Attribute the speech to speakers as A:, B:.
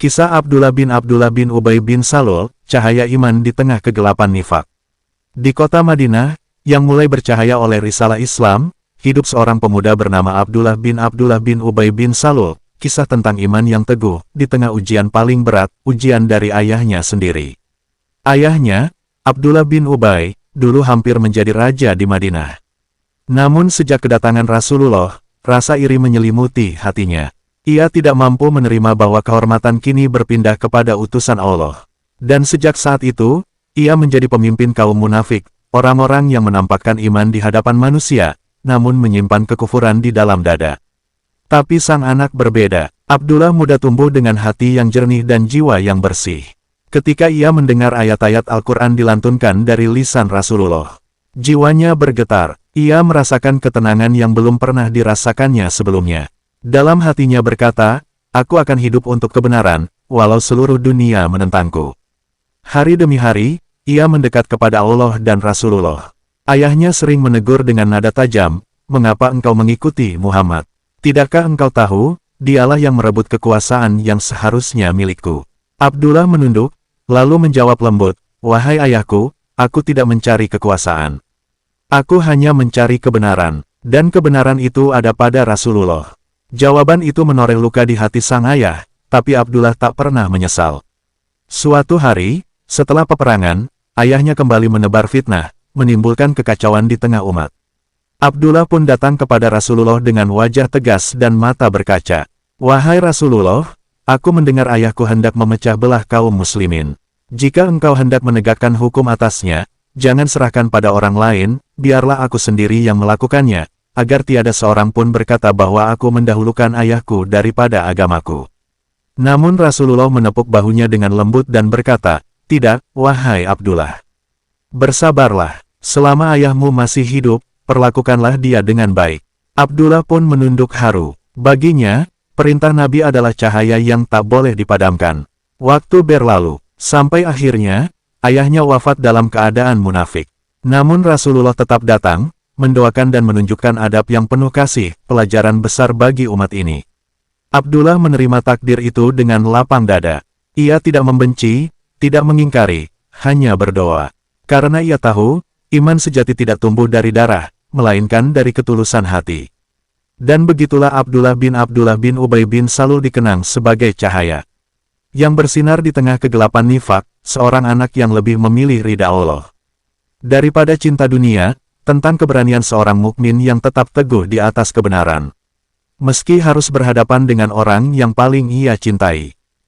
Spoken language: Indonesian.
A: Kisah Abdullah bin Ubay bin Salul, cahaya iman di tengah kegelapan nifak. Di kota Madinah, yang mulai bercahaya oleh risalah Islam, hidup seorang pemuda bernama Abdullah bin Ubay bin Salul, kisah tentang iman yang teguh, di tengah ujian paling berat, ujian dari ayahnya sendiri. Ayahnya, Abdullah bin Ubay, dulu hampir menjadi raja di Madinah. Namun sejak kedatangan Rasulullah, rasa iri menyelimuti hatinya. Ia tidak mampu menerima bahwa kehormatan kini berpindah kepada utusan Allah. Dan sejak saat itu, ia menjadi pemimpin kaum munafik, orang-orang yang menampakkan iman di hadapan manusia, namun menyimpan kekufuran di dalam dada. Tapi sang anak berbeda. Abdullah muda tumbuh dengan hati yang jernih dan jiwa yang bersih. Ketika ia mendengar ayat-ayat Al-Quran dilantunkan dari lisan Rasulullah, jiwanya bergetar. Ia merasakan ketenangan yang belum pernah dirasakannya sebelumnya. Dalam hatinya berkata, aku akan hidup untuk kebenaran, walau seluruh dunia menentangku. Hari demi hari, ia mendekat kepada Allah dan Rasulullah. Ayahnya sering menegur dengan nada tajam, mengapa engkau mengikuti Muhammad? Tidakkah engkau tahu, dialah yang merebut kekuasaan yang seharusnya milikku? Abdullah menunduk, lalu menjawab lembut, wahai ayahku, aku tidak mencari kekuasaan. Aku hanya mencari kebenaran, dan kebenaran itu ada pada Rasulullah. Jawaban itu menoreh luka di hati sang ayah, tapi Abdullah tak pernah menyesal. Suatu hari, setelah peperangan, ayahnya kembali menebar fitnah, menimbulkan kekacauan di tengah umat. Abdullah pun datang kepada Rasulullah dengan wajah tegas dan mata berkaca. Wahai Rasulullah, aku mendengar ayahku hendak memecah belah kaum muslimin. Jika engkau hendak menegakkan hukum atasnya, jangan serahkan pada orang lain, biarlah aku sendiri yang melakukannya, agar tiada seorang pun berkata bahwa aku mendahulukan ayahku daripada agamaku. Namun Rasulullah menepuk bahunya dengan lembut dan berkata, tidak, wahai Abdullah. Bersabarlah, selama ayahmu masih hidup, perlakukanlah dia dengan baik. Abdullah pun menunduk haru. Baginya, perintah Nabi adalah cahaya yang tak boleh dipadamkan. Waktu berlalu, sampai akhirnya, ayahnya wafat dalam keadaan munafik. Namun Rasulullah tetap datang, mendoakan dan menunjukkan adab yang penuh kasih, pelajaran besar bagi umat ini. Abdullah menerima takdir itu dengan lapang dada. Ia tidak membenci, tidak mengingkari, hanya berdoa. Karena ia tahu, iman sejati tidak tumbuh dari darah, melainkan dari ketulusan hati. Dan begitulah Abdullah bin Ubay bin Salul dikenang sebagai cahaya yang bersinar di tengah kegelapan nifak, seorang anak yang lebih memilih ridha Allah daripada cinta dunia, tentang keberanian seorang mukmin yang tetap teguh di atas kebenaran. Meski harus berhadapan dengan orang yang paling ia cintai.